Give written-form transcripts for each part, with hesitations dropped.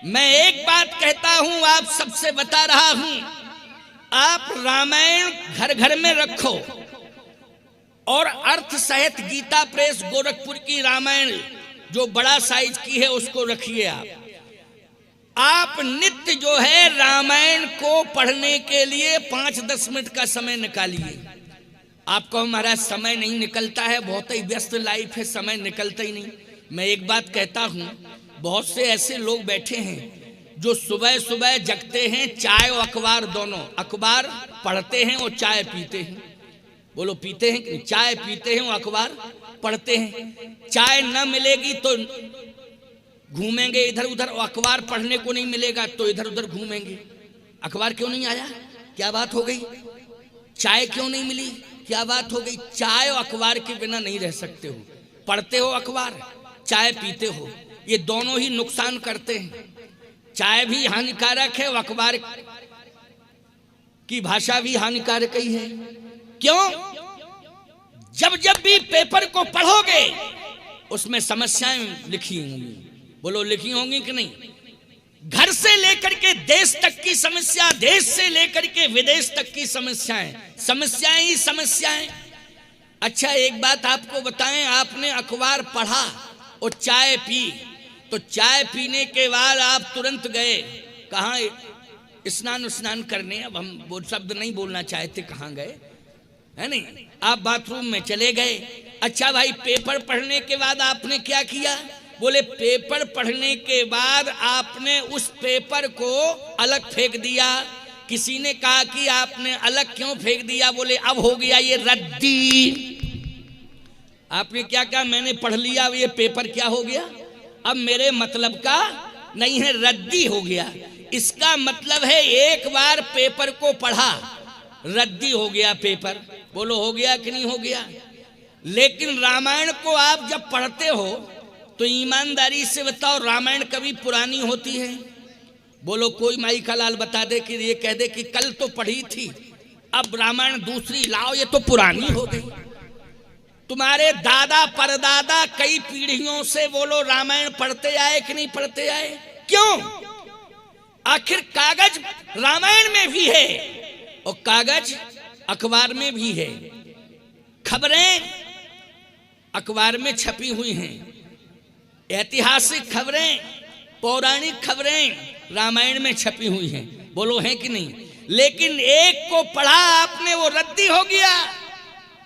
मैं एक बात कहता हूं, आप सबसे बता रहा हूं, आप रामायण घर घर में रखो और अर्थ सहित गीता प्रेस गोरखपुर की रामायण जो बड़ा साइज की है उसको रखिए। आप नित्य जो है रामायण को पढ़ने के लिए 5-10 मिनट का समय निकालिए। आपको महाराज समय नहीं निकलता है, बहुत ही व्यस्त लाइफ है, समय निकलता ही नहीं। मैं एक बात कहता हूं, बहुत से ऐसे लोग बैठे हैं जो सुबह सुबह जगते हैं, चाय और अखबार दोनों, अखबार पढ़ते हैं और चाय पीते हैं। बोलो पीते हैं कि चाय पीते हैं और अखबार पढ़ते हैं। चाय न मिलेगी तो घूमेंगे इधर उधर, और अखबार पढ़ने को नहीं मिलेगा तो इधर उधर घूमेंगे। अखबार क्यों नहीं आया, क्या बात हो गई? चाय क्यों नहीं मिली, क्या बात हो गई? चाय और अखबार के बिना नहीं रह सकते हो। पढ़ते हो अखबार, चाय पीते हो, ये दोनों ही नुकसान करते हैं। चाय भी हानिकारक है और अखबार की भाषा भी हानिकारक ही है। क्यों? जब जब भी पेपर को पढ़ोगे उसमें समस्याएं लिखी होंगी। बोलो लिखी होंगी कि नहीं? घर से लेकर के देश तक की समस्या, देश से लेकर के विदेश तक की समस्याएं, समस्याएं ही समस्याएं। अच्छा एक बात आपको बताएं, आपने अखबार पढ़ा और चाय पी, तो चाय पीने के बाद आप तुरंत गए कहाँ? स्नान करने। अब हम वो शब्द नहीं बोलना चाहते, कहाँ गए है नहीं, आप बाथरूम में चले गए। अच्छा भाई, पेपर पढ़ने के बाद आपने क्या किया? बोले पेपर पढ़ने के बाद आपने उस पेपर को अलग फेंक दिया। किसी ने कहा कि आपने अलग क्यों फेंक दिया? बोले अब हो गया ये रद्दी। आपने क्या कहा? मैंने पढ़ लिया, ये पेपर क्या हो गया, अब मेरे मतलब का नहीं है, रद्दी हो गया। इसका मतलब है एक बार पेपर को पढ़ा, रद्दी हो गया पेपर। बोलो हो गया कि नहीं हो गया? लेकिन रामायण को आप जब पढ़ते हो तो ईमानदारी से बताओ, रामायण कभी पुरानी होती है? बोलो कोई माई का लाल बता दे कि ये कह दे कि कल तो पढ़ी थी, अब रामायण दूसरी लाओ, ये तो पुरानी हो गई। तुम्हारे दादा परदादा कई पीढ़ियों से बोलो रामायण पढ़ते आए कि नहीं पढ़ते आए? क्यों? आखिर कागज रामायण में भी है और कागज अखबार में भी है। खबरें अखबार में छपी हुई हैं, ऐतिहासिक खबरें, पौराणिक खबरें रामायण में छपी हुई हैं। बोलो है कि नहीं? लेकिन एक को पढ़ा आपने, वो रद्दी हो गया,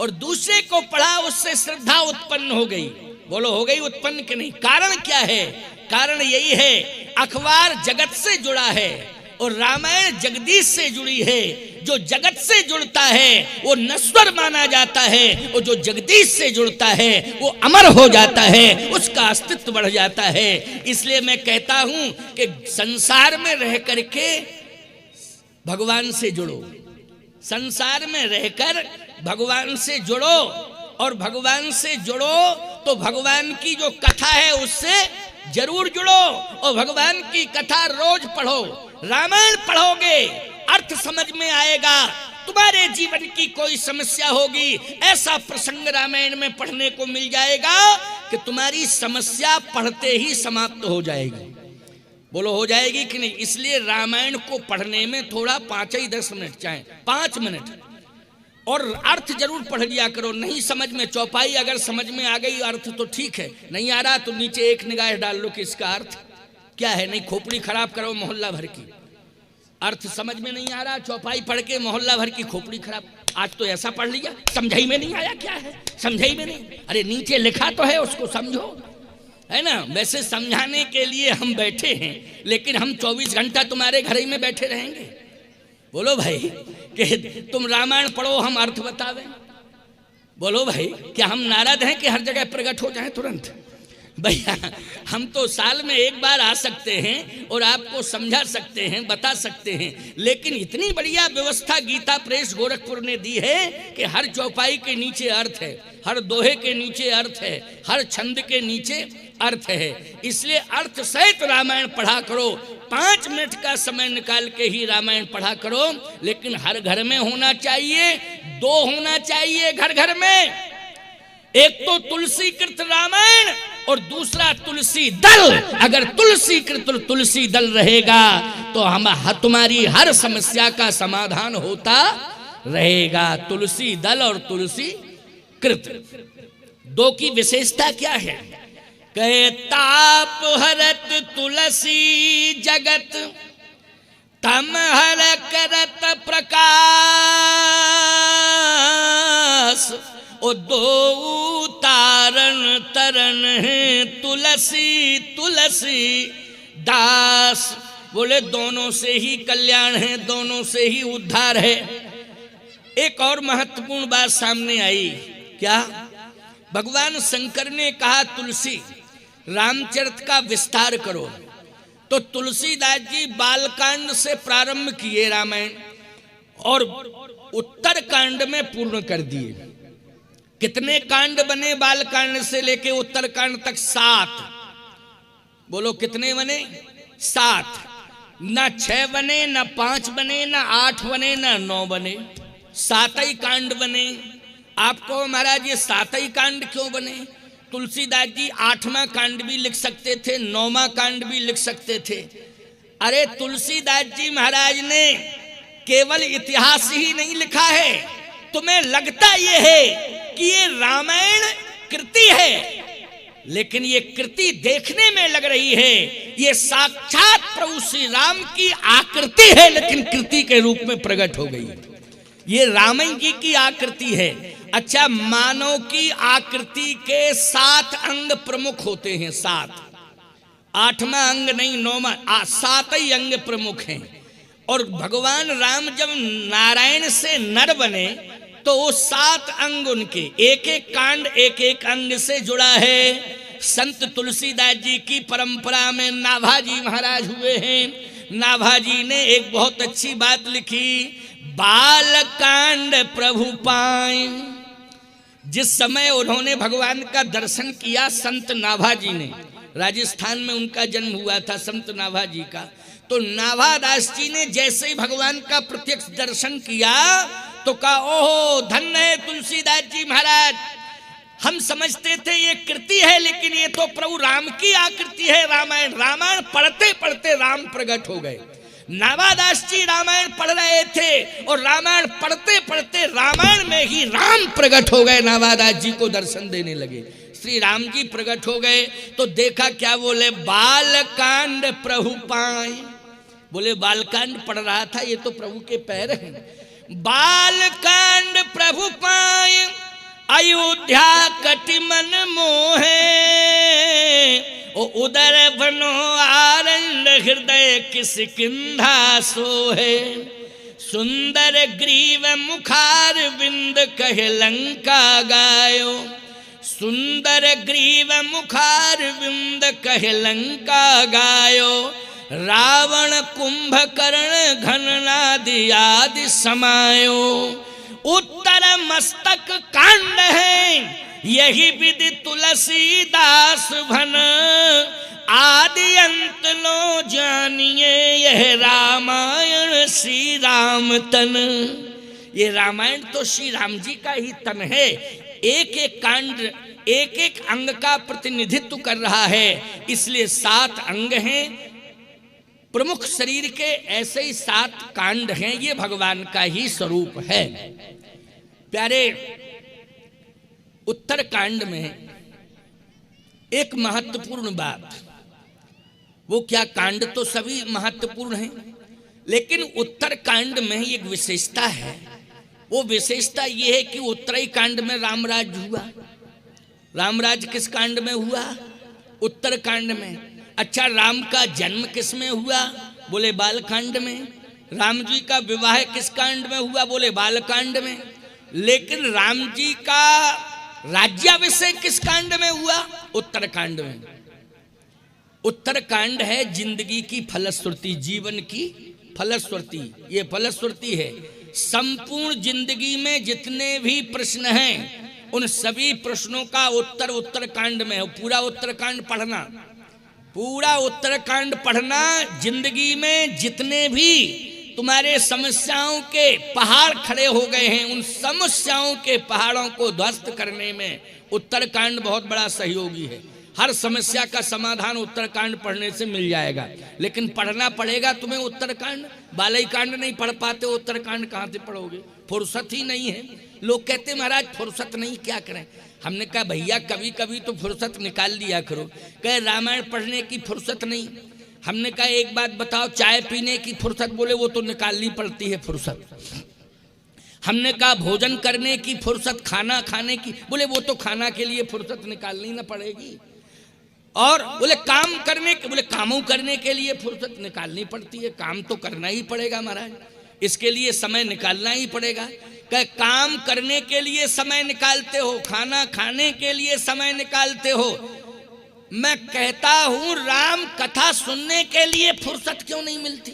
और दूसरे को पढ़ा, उससे श्रद्धा उत्पन्न हो गई। बोलो हो गई उत्पन्न कि नहीं? कारण क्या है? कारण यही है, अखबार जगत से जुड़ा है और रामायण जगदीश से जुड़ी है। जो जगत से जुड़ता है वो नश्वर माना जाता है, और जो जगदीश से जुड़ता है वो अमर हो जाता है, उसका अस्तित्व बढ़ जाता है। इसलिए मैं कहता हूं कि संसार में रह करके भगवान से जुड़ो, संसार में रहकर भगवान से जुड़ो, और भगवान से जुड़ो तो भगवान की जो कथा है उससे जरूर जुड़ो, और भगवान की कथा रोज पढ़ो। रामायण पढ़ोगे अर्थ समझ में आएगा। तुम्हारे जीवन की कोई समस्या होगी, ऐसा प्रसंग रामायण में पढ़ने को मिल जाएगा कि तुम्हारी समस्या पढ़ते ही समाप्त हो जाएगी। बोलो हो जाएगी कि नहीं? इसलिए रामायण को पढ़ने में थोड़ा 5-10 मिनट चाहे 5 मिनट, और अर्थ जरूर पढ़ लिया करो। नहीं समझ में, चौपाई अगर समझ में आ गई अर्थ तो ठीक है, नहीं आ रहा तो नीचे एक निगाह डाल लो कि इसका अर्थ क्या है। नहीं खोपड़ी खराब करो मोहल्ला भर की, अर्थ समझ में नहीं आ रहा, चौपाई पढ़ के मोहल्ला भर की खोपड़ी खराब। आज तो ऐसा पढ़ लिया, समझाई में नहीं आया, क्या है समझाई में नहीं? अरे नीचे लिखा तो है, उसको समझो, है ना? वैसे समझाने के लिए हम बैठे हैं, लेकिन हम 24 घंटा तुम्हारे घर ही में बैठे रहेंगे? बोलो भाई कि तुम रामायण पढ़ो, हम अर्थ बतावें? बोलो भाई, क्या हम नाराज हैं कि हर जगह प्रकट हो जाए तुरंत? भैया हम तो साल में एक बार आ सकते हैं और आपको समझा सकते हैं, बता सकते हैं, लेकिन इतनी बढ़िया व्यवस्था गीता प्रेस गोरखपुर ने दी है कि हर चौपाई के नीचे अर्थ है, हर दोहे के नीचे अर्थ है, हर छंद के नीचे अर्थ है। इसलिए अर्थ सहित रामायण पढ़ा करो। 5 मिनट का समय निकाल के ही रामायण पढ़ा करो, लेकिन हर घर में होना चाहिए, 2 होना चाहिए घर घर में। एक तो तुलसी कृत रामायण और दूसरा तुलसी दल। अगर तुलसी कृत तुलसी दल रहेगा तो हम तुम्हारी हर समस्या का समाधान होता रहेगा। तुलसी दल और तुलसी कृत, दो की विशेषता क्या है? कहे ताप हरत तुलसी जगत, तम हर करत प्रकाश। ओ दो तारण तरन है तुलसी तुलसी दास। बोले दोनों से ही कल्याण है, दोनों से ही उद्धार है। एक और महत्वपूर्ण बात सामने आई, क्या? भगवान शंकर ने कहा तुलसी रामचरित का विस्तार करो, तो तुलसीदास जी बालकांड से प्रारंभ किए रामायण और उत्तर कांड में पूर्ण कर दिए। कितने कांड बने बालकांड से लेके उत्तर कांड तक? 7। बोलो कितने बने? 7। ना 6 बने, ना 5 बने, ना 8 बने, ना 9 बने, 7 ही कांड बने। आपको महाराज ये 7 ही कांड क्यों बने? तुलसीदास जी 8वां कांड भी लिख सकते थे, 9वां कांड भी लिख सकते थे। अरे तुलसीदास जी महाराज ने केवल इतिहास ही नहीं लिखा है। तुम्हें लगता ये है कि ये रामायण कृति है, लेकिन ये कृति देखने में लग रही है ये साक्षात प्रभु श्री राम की आकृति है, लेकिन कृति के रूप में प्रकट हो गई। ये रामायण जी की आकृति है। अच्छा, मानव की आकृति के 7 अंग प्रमुख होते हैं, 7। 8वां अंग नहीं, 9वां, 7 ही अंग प्रमुख हैं। और भगवान राम जब नारायण से नर बने तो वो 7 अंग उनके एक एक कांड एक एक अंग से जुड़ा है। संत तुलसीदास जी की परंपरा में नाभाजी महाराज हुए हैं। नाभाजी ने एक बहुत अच्छी बात लिखी, बालकांड प्रभु पाए। जिस समय उन्होंने भगवान का दर्शन किया संत नाभाजी ने, राजस्थान में उनका जन्म हुआ था संत नाभाजी का, तो नाभादास जी ने जैसे ही भगवान का प्रत्यक्ष दर्शन किया तो कहा, ओहो धन्य है तुलसीदास जी महाराज, हम समझते थे ये कृति है, लेकिन ये तो प्रभु राम की आकृति है। रामायण रामायण पढ़ते पढ़ते राम प्रकट हो गए। नाभादास जी रामायण पढ़ रहे थे और रामायण पढ़ते पढ़ते रामायण में ही राम प्रकट हो गए। नाभादास जी को दर्शन देने लगे, श्री राम जी प्रकट हो गए। तो देखा क्या? बोले बालकांड प्रभु पाए। बोले बालकांड पढ़ रहा था, ये तो प्रभु के पैर हैं। बालकांड प्रभु पाए, अयोध्या कटि मन मोहे। ओ उदर बनो आनंद हृदय किसकिंधा सोहे। सुंदर ग्रीव मुखार बिंद कहे लंका गायो। सुंदर ग्रीव मुखार बिंद कहे लंका गायो। रावण कुंभकर्ण घननादि आदि समायो। उत्तर मस्तक कांड है यही विधि तुलसीदास भन। आदि अंत लो जानिए यह रामायण श्री राम तन। ये रामायण तो श्री राम जी का ही तन है। एक एक कांड एक एक अंग का प्रतिनिधित्व कर रहा है, इसलिए 7 अंग हैं प्रमुख शरीर के, ऐसे ही 7 कांड हैं। ये भगवान का ही स्वरूप है। प्यारे, उत्तर कांड में एक महत्वपूर्ण बात, वो क्या? कांड तो सभी महत्वपूर्ण हैं, लेकिन उत्तर कांड में एक विशेषता है। वो विशेषता ये है कि उत्तरी कांड में रामराज हुआ। रामराज किस कांड में हुआ? उत्तर कांड में। अच्छा, राम का जन्म किस में हुआ? बोले बालकांड में। राम जी का विवाह किस कांड में हुआ? बोले बालकांड में। लेकिन राम जी का राज्याभिषेक किस कांड में हुआ? उत्तर कांड में। उत्तर कांड है जिंदगी की फलश्रुति, जीवन की फलश्रुति। ये फलश्रुति है। संपूर्ण जिंदगी में जितने भी प्रश्न हैं उन सभी प्रश्नों का उत्तर उत्तर कांड में है। पूरा उत्तरकांड पढ़ना, पूरा उत्तरकांड पढ़ना। जिंदगी में जितने भी तुम्हारे समस्याओं के पहाड़ खड़े हो गए हैं, उन समस्याओं के पहाड़ों को ध्वस्त करने में उत्तरकांड बहुत बड़ा सहयोगी है। हर समस्या का समाधान उत्तरकांड पढ़ने से मिल जाएगा, लेकिन पढ़ना पड़ेगा तुम्हें उत्तरकांड। बालई कांड नहीं पढ़ पाते, उत्तरकांड कहाँ से पढ़ोगे? फुर्सत ही नहीं है। लोग कहते महाराज फुर्सत नहीं, क्या करें? हमने कहा भैया कभी कभी तो फुर्सत निकाल लिया करो। कहे रामायण पढ़ने की फुर्सत नहीं। हमने कहा एक बात बताओ, चाय पीने की फुर्सत? बोले वो तो निकालनी पड़ती है फुर्सत। हमने कहा भोजन करने की फुर्सत, खाना खाने की? बोले वो तो खाना के लिए फुर्सत निकालनी ना पड़ेगी। और बोले काम करने के, बोले कामों करने के लिए फुर्सत निकालनी पड़ती है। काम तो करना ही पड़ेगा महाराज, इसके लिए समय निकालना ही पड़ेगा। कहे काम करने के लिए समय निकालते हो, खाना खाने के लिए समय निकालते हो। मैं कहता हूं राम कथा सुनने के लिए फुर्सत क्यों नहीं मिलती?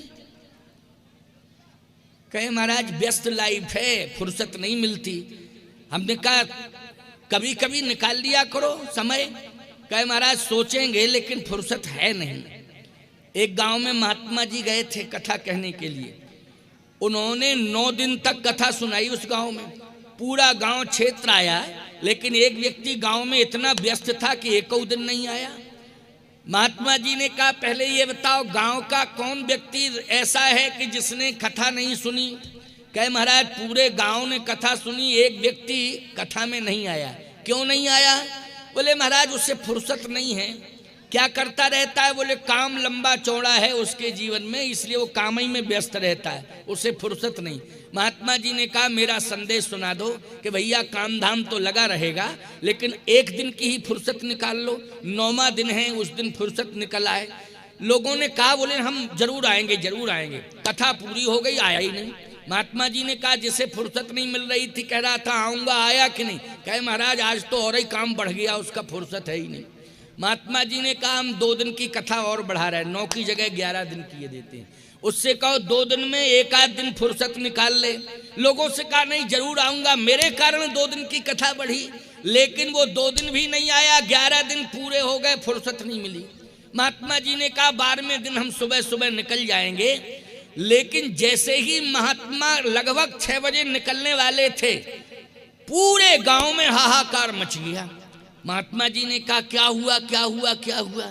कहे महाराज व्यस्त लाइफ है, फुर्सत नहीं मिलती। हमने कहा कभी कभी निकाल लिया करो समय। कहे महाराज सोचेंगे लेकिन फुर्सत है नहीं। एक गांव में महात्मा जी गए थे कथा कहने के लिए। उन्होंने 9 दिन तक कथा सुनाई उस गांव में। पूरा गांव क्षेत्र आया, लेकिन एक व्यक्ति गांव में इतना व्यस्त था कि एक दिन नहीं आया। महात्मा जी ने कहा पहले ये बताओ गांव का कौन व्यक्ति ऐसा है कि जिसने कथा नहीं सुनी? कहे महाराज पूरे गांव ने कथा सुनी, एक व्यक्ति कथा में नहीं आया। क्यों नहीं आया? बोले महाराज उससे फुर्सत नहीं है। क्या करता रहता है? बोले काम लंबा चौड़ा है उसके जीवन में, इसलिए वो काम ही में व्यस्त रहता है, उससे फुर्सत नहीं। महात्मा जी ने कहा मेरा संदेश सुना दो कि भैया काम धाम तो लगा रहेगा, लेकिन एक दिन की ही फुर्सत निकाल लो। 9वां दिन है, उस दिन फुर्सत निकल आए। लोगों ने कहा बोले हम जरूर आएंगे जरूर आएंगे। कथा पूरी हो गई, आया ही नहीं। महात्मा जी ने कहा जिसे फुर्सत नहीं मिल रही थी कह रहा था आऊंगा, आया कि नहीं? कहे महाराज आज तो और ही काम बढ़ गया, उसका फुर्सत है ही नहीं। महात्मा जी ने कहा हम 2 दिन की कथा और बढ़ा रहे हैं, 9 की जगह 11 दिन किए देते हैं। उससे कहो 2 दिन में 1 दिन फुर्सत निकाल ले। लोगों से कहा नहीं जरूर आऊंगा, मेरे कारण 2 दिन की कथा बढ़ी, लेकिन वो 2 दिन भी नहीं आया, 11 दिन पूरे हो गए, फुर्सत नहीं मिली। महात्मा जी ने कहा 12वें दिन हम सुबह सुबह निकल जाएंगे। लेकिन जैसे ही महात्मा लगभग 6 बजे निकलने वाले थे, पूरे गांव में हाहाकार मच गया। महात्मा जी ने कहा क्या हुआ क्या हुआ क्या हुआ?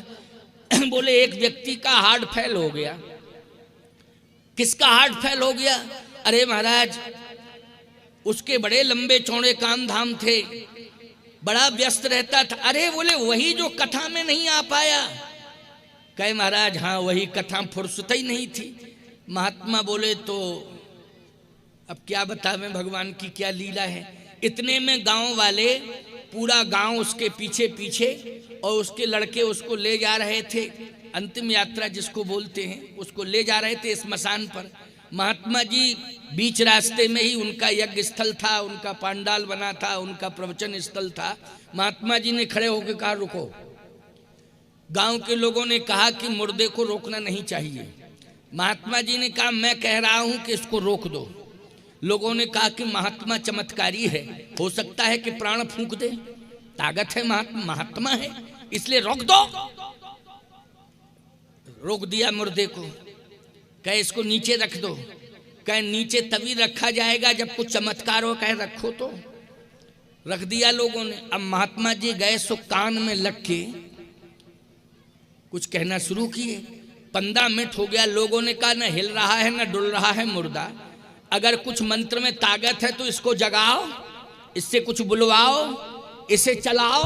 बोले एक व्यक्ति का हार्ट फेल हो गया। किसका हार्ट फेल हो गया? अरे महाराज उसके बड़े लंबे चौड़े काम धाम थे, बड़ा व्यस्त रहता था। अरे बोले वही जो कथा में नहीं आ पाया। कहे महाराज हाँ वही कथा, फुर्सत ही नहीं थी। महात्मा बोले तो अब क्या बतावें भगवान की क्या लीला है। इतने में गांव वाले, पूरा गांव उसके पीछे पीछे, और उसके लड़के उसको ले जा रहे थे, अंतिम यात्रा जिसको बोलते हैं, उसको ले जा रहे थे स्मशान पर। महात्मा जी बीच रास्ते में ही उनका यज्ञ स्थल था, उनका पांडाल बना था, उनका प्रवचन स्थल था। महात्मा जी ने खड़े होकर कहा रुको। गांव के लोगों ने कहा कि मुर्दे को रोकना नहीं चाहिए। महात्मा जी ने कहा मैं कह रहा हूं कि इसको रोक दो। लोगों ने कहा कि महात्मा चमत्कारी है, हो सकता है कि प्राण फूंक दे, ताकत है, महात्मा है, इसलिए रोक दो। रोक दिया मुर्दे को। कहे इसको नीचे रख दो। कहे नीचे तभी रखा जाएगा जब कुछ चमत्कार हो। कहे रखो तो। रख दिया लोगों ने। अब महात्मा जी गए सो कान में लग के कुछ कहना शुरू किए। 15 मिनट हो गया, लोगों ने कहा न हिल रहा है न डुल रहा है मुर्दा, अगर कुछ मंत्र में ताकत है तो इसको जगाओ, इससे कुछ बुलवाओ, इसे चलाओ।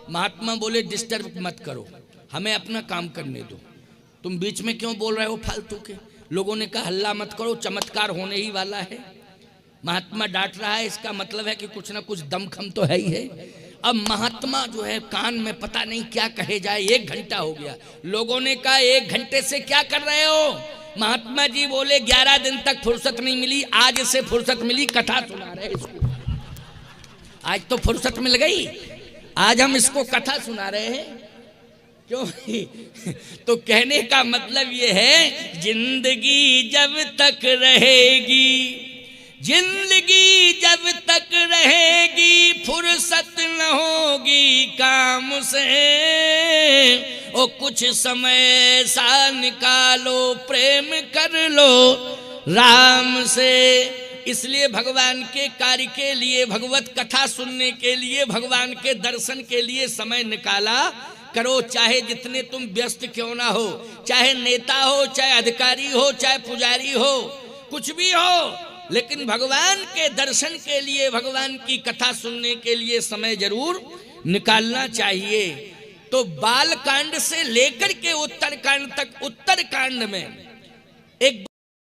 महात्मा बोले डिस्टर्ब मत करो, हमें अपना काम करने दो, तुम बीच में क्यों बोल रहे हो फालतू के। लोगों ने कहा हल्ला मत करो, चमत्कार होने ही वाला है। महात्मा डांट रहा है, इसका मतलब है कि कुछ ना कुछ दमखम तो है ही है। अब महात्मा जो है कान में पता नहीं क्या कहे जाए। 1 घंटा हो गया। लोगों ने कहा 1 घंटे से क्या कर रहे हो? महात्मा जी बोले 11 दिन तक फुर्सत नहीं मिली, आज से फुर्सत मिली, कथा सुना रहे इसको। आज तो फुर्सत मिल गई, आज हम इसको कथा सुना रहे हैं। क्यों? तो कहने का मतलब ये है जिंदगी जब तक रहेगी, जिंदगी जब तक रहेगी, फुर्सत न होगी काम से। ओ कुछ समय सा निकालो, प्रेम कर लो राम से। इसलिए भगवान के कार्य के लिए, भगवत कथा सुनने के लिए, भगवान के दर्शन के लिए समय निकाला करो, चाहे जितने तुम व्यस्त क्यों ना हो, चाहे नेता हो, चाहे अधिकारी हो, चाहे पुजारी हो, कुछ भी हो, लेकिन भगवान के दर्शन के लिए, भगवान की कथा सुनने के लिए समय जरूर निकालना चाहिए। तो बाल कांड से लेकर के उत्तर कांड तक, उत्तर कांड में एक